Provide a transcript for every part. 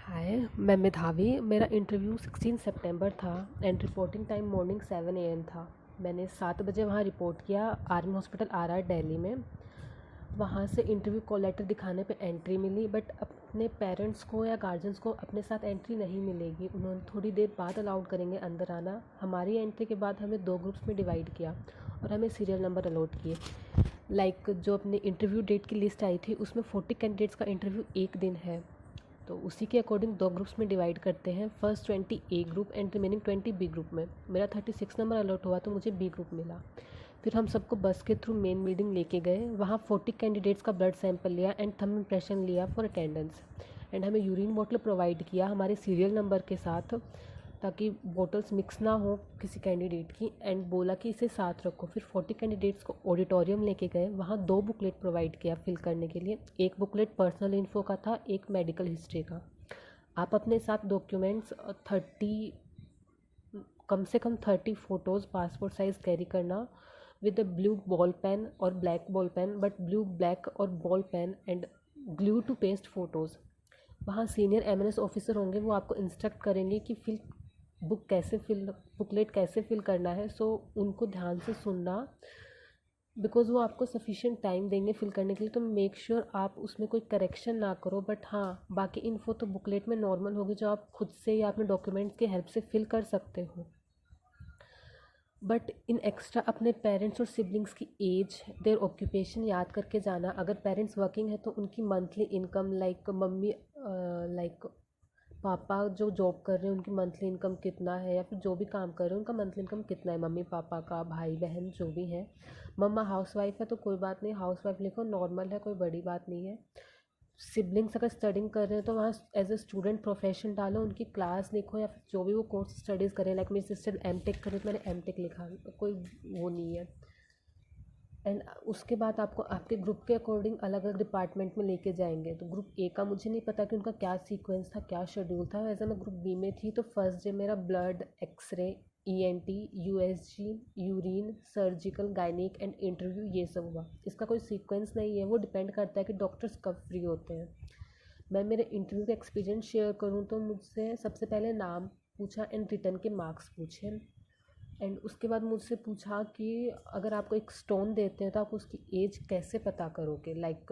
हाय, मैं मेधावी। मेरा इंटरव्यू 16 सितंबर था and reporting time morning 7 AM था। मैंने 7 बजे वहाँ रिपोर्ट किया आर्मी हॉस्पिटल RR दिल्ली में। वहाँ से इंटरव्यू कॉल लेटर दिखाने पे एंट्री मिली, बट अपने पेरेंट्स को या गार्जियंस को अपने साथ एंट्री नहीं मिलेगी। उन्होंने थोड़ी देर बाद अलाउड करेंगे अंदर आना। हमारी एंट्री के बाद हमें 2 ग्रुप्स में डिवाइड किया और हमें सीरियल नंबर अलॉट किए। जो अपनी इंटरव्यू डेट की लिस्ट आई थी उसमें 40 कैंडिडेट्स का इंटरव्यू एक दिन है, तो उसी के अकॉर्डिंग 2 ग्रुप्स में डिवाइड करते हैं। First 20 A group and remaining 20 B group में। मेरा 36 नंबर अलॉट हुआ तो मुझे B ग्रुप मिला। फिर हम सबको बस के थ्रू मेन बिल्डिंग लेके गए। वहाँ 40 कैंडिडेट्स का ब्लड सैंपल लिया एंड थंब इम्प्रेशन लिया फॉर अटेंडेंस। एंड हमें यूरिन बॉटल प्रोवाइड किया हमारे सीरियल नंबर के साथ, ताकि बॉटल्स मिक्स ना हो किसी कैंडिडेट की, एंड बोला कि इसे साथ रखो। फिर 40 कैंडिडेट्स को ऑडिटोरियम लेके गए। वहाँ 2 बुकलेट प्रोवाइड किया फिल करने के लिए। एक बुकलेट पर्सनल इन्फो का था, एक मेडिकल हिस्ट्री का। आप अपने साथ डॉक्यूमेंट्स 30, कम से कम 30 फ़ोटोज़ पासपोर्ट साइज़ कैरी करना with a blue ball pen और black ball pen, but blue black और ball pen and glue to paste photos. वहाँ सीनियर एमएनएस ऑफिसर होंगे, वो आपको इंस्ट्रक्ट करेंगे कि बुकलेट कैसे फिल करना है। सो उनको ध्यान से सुनना, बिकॉज़ वो आपको सफिशिएंट टाइम देंगे फिल करने के लिए। तो मेक श्योर आप उसमें कोई करेक्शन ना करो। बट हाँ, बाकी इन्फो तो बुकलेट में नॉर्मल होगी, जो आप खुद से या अपने डॉक्यूमेंट्स के हेल्प से फिल कर सकते हो। बट इन एक्स्ट्रा अपने पेरेंट्स और सिबलिंग्स की एज, देयर ऑक्यूपेशन याद करके जाना। अगर पेरेंट्स वर्किंग है तो उनकी monthly income, like mummy, like पापा जो जॉब कर रहे हैं उनकी मंथली इनकम कितना है, या फिर जो भी काम कर रहे हैं उनका मंथली इनकम कितना है, मम्मी पापा का, भाई बहन जो भी है। मम्मा हाउसवाइफ है तो कोई बात नहीं, हाउसवाइफ लिखो, नॉर्मल है, कोई बड़ी बात नहीं है। सिबलिंग्स अगर स्टडिंग कर रहे हैं तो वहाँ एज अ स्टूडेंट प्रोफेशन डालो, उनकी क्लास लिखो, या फिर जो भी वो कोर्स स्टडीज़ करें। लाइक मेरी सिस्टर M.Tech करें तो मैंने M.Tech लिखा, कोई वो नहीं है। एंड उसके बाद आपको आपके ग्रुप के अकॉर्डिंग अलग अलग डिपार्टमेंट में लेके जाएंगे। तो ग्रुप A का मुझे नहीं पता कि उनका क्या सीक्वेंस था, क्या शेड्यूल था। वैसे मैं ग्रुप B में थी, तो फर्स्ट डे मेरा blood, X-ray, ENT, USG, urine, surgical, gynaec and interview, ये सब हुआ। इसका कोई सीक्वेंस नहीं है, वो डिपेंड करता है कि डॉक्टर्स कब फ्री होते हैं। मैं मेरे इंटरव्यू का एक्सपीरियंस शेयर करूँ तो मुझसे सबसे पहले नाम पूछा एंड रिटर्न के मार्क्स पूछे। एंड उसके बाद मुझसे पूछा कि अगर आपको एक स्टोन देते हैं तो आप उसकी एज कैसे पता करोगे। लाइक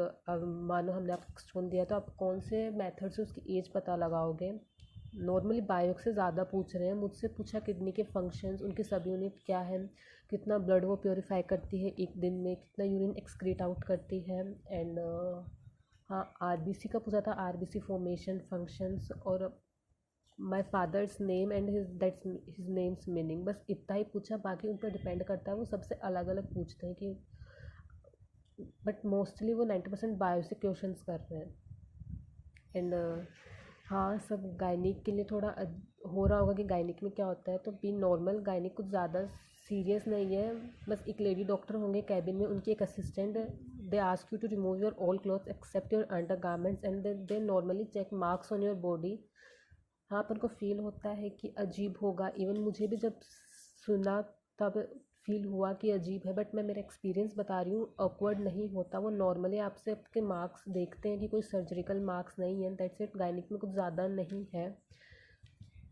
मानो हमने आपको स्टोन दिया तो आप कौन से मेथड से उसकी एज पता लगाओगे। नॉर्मली बायो से ज़्यादा पूछ रहे हैं। मुझसे पूछा किडनी के फंक्शंस, उनके सब यूनिट क्या है, कितना ब्लड वो प्योरीफाई करती है एक दिन में, कितना यूरिन एक्सक्रीट आउट करती है। एंड हाँ, RBC का पूछा था, RBC फॉर्मेशन, फंक्शंस, और my father's name and his names meaning. बस इतना ही पूछा, बाकी उन पर डिपेंड करता है, वो सबसे अलग अलग पूछते हैं कि, बट मोस्टली वो 90% बायो से क्वेश्चन कर रहे हैं। एंड हाँ, सब गायनिक के लिए थोड़ा हो रहा होगा कि गायनिक में क्या होता है। तो बी नॉर्मल, गायनिक कुछ ज़्यादा सीरियस नहीं है। बस एक लेडी डॉक्टर होंगे कैबिन में, उनकी एक assistant. They ask you to remove your all cloth except your undergarments and they normally check marks on your body. हाँ, अपन को फील होता है कि अजीब होगा। इवन मुझे भी जब सुना तब फील हुआ कि अजीब है, बट मैं मेरा एक्सपीरियंस बता रही हूँ, ऑकवर्ड नहीं होता। वो नॉर्मली आपसे आपके मार्क्स देखते हैं कि कोई सर्जिकल मार्क्स नहीं है, दैट्स इट। गायनिक में कुछ ज़्यादा नहीं है।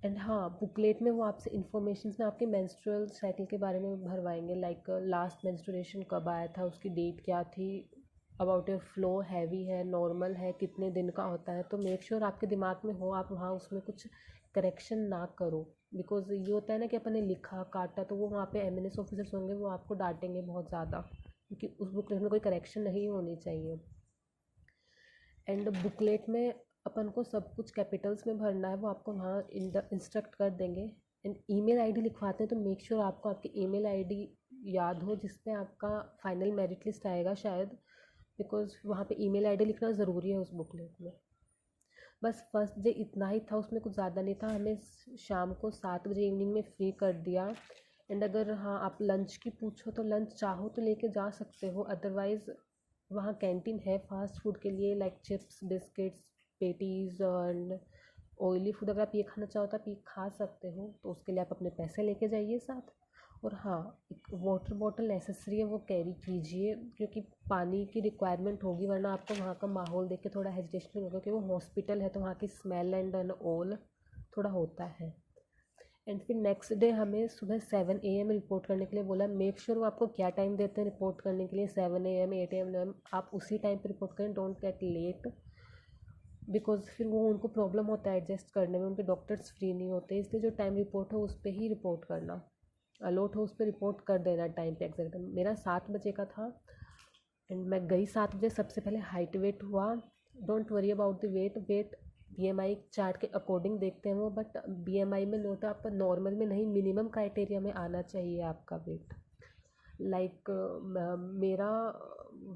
एंड हाँ, बुकलेट में वो आपसे इन्फॉर्मेशन में आपके मेंस्ट्रुअल साइकिल के बारे में भरवाएंगे। लाइक लास्ट मेंस्ट्रुएशन कब आया था, उसकी डेट क्या थी, अबाउट योर फ्लो, हैवी है, नॉर्मल है, कितने दिन का होता है। तो मेक श्योर आपके दिमाग में हो, आप वहाँ उसमें कुछ करेक्शन ना करो। बिकॉज ये होता है ना कि अपन ने लिखा काटा, तो वो वहाँ पे MNS ऑफिसर्स होंगे, वो आपको डांटेंगे बहुत ज़्यादा, क्योंकि उस बुकलेट में कोई करेक्शन नहीं होनी चाहिए। एंड बुकलेट में अपन को सब कुछ कैपिटल्स में भरना है, वो आपको वहाँ इंस्ट्रक्ट कर देंगे। एंड ईमेल आईडी लिखवाते हैं, तो मेक श्योर आपको आपकी ईमेल आईडी याद हो, जिस पे आपका फाइनल मेरिट लिस्ट आएगा शायद, बिकॉज वहाँ पे ईमेल आईडी लिखना ज़रूरी है उस बुकलेट में। बस फर्स्ट डे इतना ही था, उसमें कुछ ज़्यादा नहीं था। हमें शाम को 7 बजे इवनिंग में फ्री कर दिया। एंड अगर हाँ आप लंच की पूछो तो लंच चाहो तो लेके जा सकते हो, अदरवाइज़ वहाँ कैंटीन है फास्ट फूड के लिए, like chips, biscuits, patties and oily food. अगर आप ये खाना चाहो तो आप ये खा सकते हो, तो उसके लिए आप अपने पैसे लेके जाइए साथ। और हाँ, एक वाटर बॉटल नेसेसरी है, वो कैरी कीजिए, क्योंकि पानी की रिक्वायरमेंट होगी, वरना आपको वहाँ का माहौल देख के थोड़ा हेजिटेशन होगा, क्योंकि वो हॉस्पिटल है तो वहाँ की स्मेल एंड ऑल थोड़ा होता है। एंड फिर नेक्स्ट डे हमें सुबह 7 AM रिपोर्ट करने के लिए बोला। मेक श्योर वो आपको क्या टाइम देते हैं रिपोर्ट करने के लिए, 7 AM 8 AM, आप उसी टाइम पर रिपोर्ट करें, डोंट गेट लेट, बिकॉज फिर वो उनको प्रॉब्लम होता है एडजस्ट करने में, उनके डॉक्टर्स फ्री नहीं होते, इसलिए जो टाइम रिपोर्ट हो उस पर ही रिपोर्ट करना, अलॉट हो उस पर रिपोर्ट कर देना टाइम पे एग्जैक्ट। मेरा 7 बजे का था एंड मैं गई 7 बजे। सबसे पहले हाइट वेट हुआ, don't worry about the weight, weight BMI chart के अकॉर्डिंग देखते हैं वो, बट BMI में नोट आपका नॉर्मल में नहीं, मिनिमम क्राइटेरिया में आना चाहिए आपका वेट। लाइक मेरा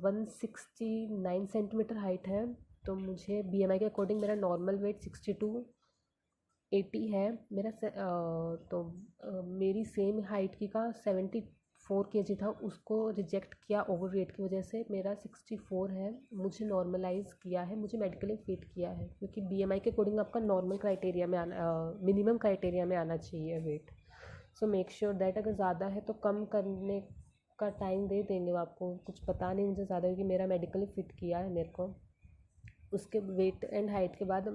169 सेंटीमीटर हाइट है, तो मुझे BMI के अकॉर्डिंग मेरा नॉर्मल वेट 62-80 है मेरा तो मेरी सेम हाइट की का 74 kg था, उसको रिजेक्ट किया ओवर वेट की वजह से, मेरा 64 है, मुझे नॉर्मलाइज किया है, मुझे मेडिकली फिट किया है, क्योंकि BMI के अकॉर्डिंग आपका नॉर्मल क्राइटेरिया में आना, मिनिमम क्राइटेरिया में आना चाहिए weight. So make sure that अगर ज़्यादा है तो कम करने का टाइम दे देंगे वो आपको, कुछ पता नहीं मुझे ज़्यादा, क्योंकि मेरा मेडिकली फ़िट किया है मेरे को। उसके वेट एंड हाइट के बाद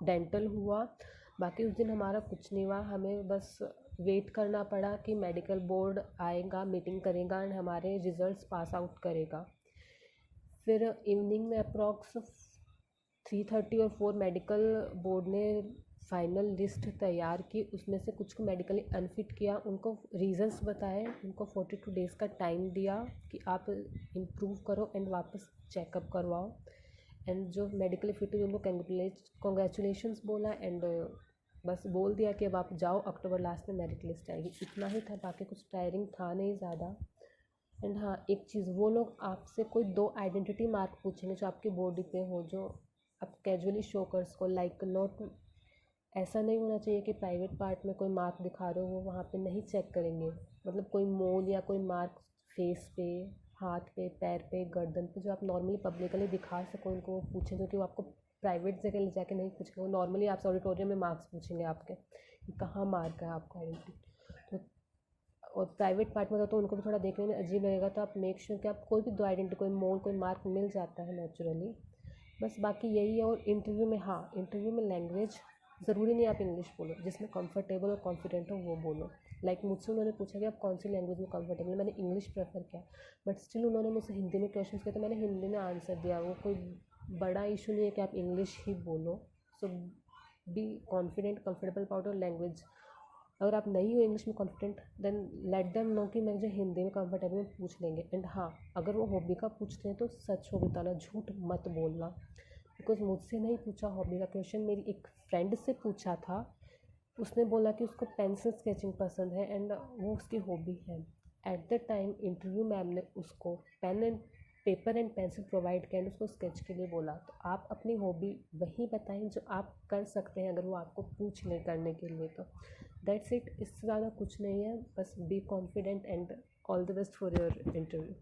डेंटल हुआ। बाकी उस दिन हमारा कुछ नहीं हुआ, हमें बस वेट करना पड़ा कि मेडिकल बोर्ड आएगा, मीटिंग करेगा एंड हमारे रिजल्ट्स पास आउट करेगा। फिर इवनिंग में अप्रॉक्स 3:30 और 4 मेडिकल बोर्ड ने फाइनल लिस्ट तैयार की, उसमें से कुछ को मेडिकली अनफिट किया, उनको रीजंस बताए, उनको 42 डेज़ का टाइम दिया कि आप इम्प्रूव करो एंड वापस चेकअप करवाओ। एंड जो मेडिकली फिट हुई उनको कॉन्ग्रेचुलेशंस बोला एंड बस बोल दिया कि अब आप जाओ, अक्टूबर लास्ट में मेरिट लिस्ट आएगी। इतना ही था, बाकी कुछ टायरिंग था नहीं ज़्यादा। एंड हाँ, एक चीज़, वो लोग आपसे कोई 2 आइडेंटिटी मार्क पूछेंगे जो आपकी बॉडी पे हो, जो आप कैजुअली शो कर सको, लाइक नॉट, ऐसा नहीं होना चाहिए कि प्राइवेट पार्ट में कोई मार्क दिखा रहे हो, वो वहाँ पे नहीं चेक करेंगे, मतलब कोई मोल या कोई मार्क फेस पे, हाथ पे, पैर पे, गर्दन पे, जो आप नॉर्मली पब्लिकली दिखा सको उनको, वो पूछें, जो कि वो आपको प्राइवेट जगह ले जाके नहीं पूछेंगे, वो नॉर्मली आपसे ऑडिटोरियम में मार्क्स पूछेंगे आपके कि कहाँ मार्क है आपका आइडेंटिटी। तो और प्राइवेट पार्ट में तो उनको भी थोड़ा देखने में अजीब लगेगा, तो आप मेक श्योर कि आप कोई भी 2 आइडेंटिटी, कोई मोल, कोई मार्क मिल जाता है नेचुरली, बस बाकी यही है। और इंटरव्यू में, हाँ, इंटरव्यू में लैंग्वेज ज़रूरी नहीं आप इंग्लिश बोलो, जिसमें कंफर्टेबल और कॉन्फिडेंट हो वो बोलो। लाइक मुझसे उन्होंने पूछा कि आप कौन सी लैंग्वेज में कंफर्टेबल है, मैंने इंग्लिश प्रेफर किया, बट स्टिल उन्होंने मुझसे हिंदी में क्वेश्चन किए तो मैंने हिंदी में आंसर दिया। वो कोई बड़ा इशू नहीं है कि आप इंग्लिश ही बोलो। So be confident, comfortable about your language. अगर आप नहीं हो इंग्लिश में confident, then let them know कि मुझे हिंदी में कंफर्टेबल में पूछ लेंगे। एंड हाँ, अगर वो हॉबी का पूछते हैं तो सच हो बताना, झूठ मत बोलना, बिकॉज मुझसे नहीं पूछा हॉबी का क्वेश्चन, मेरी एक फ्रेंड से पूछा था। उसने बोला कि उसको पेंसिल स्केचिंग पसंद है एंड वो उसकी हॉबी है। At the time interview ma'am ने उसको pen and paper and pencil provide किया एंड उसको स्केच के लिए बोला। तो आप अपनी हॉबी वही बताएं जो आप कर सकते हैं, अगर वो आपको पूछ ले करने के लिए तो दैट्स इट। इससे ज़्यादा कुछ नहीं है, बस be confident and all the best for your interview.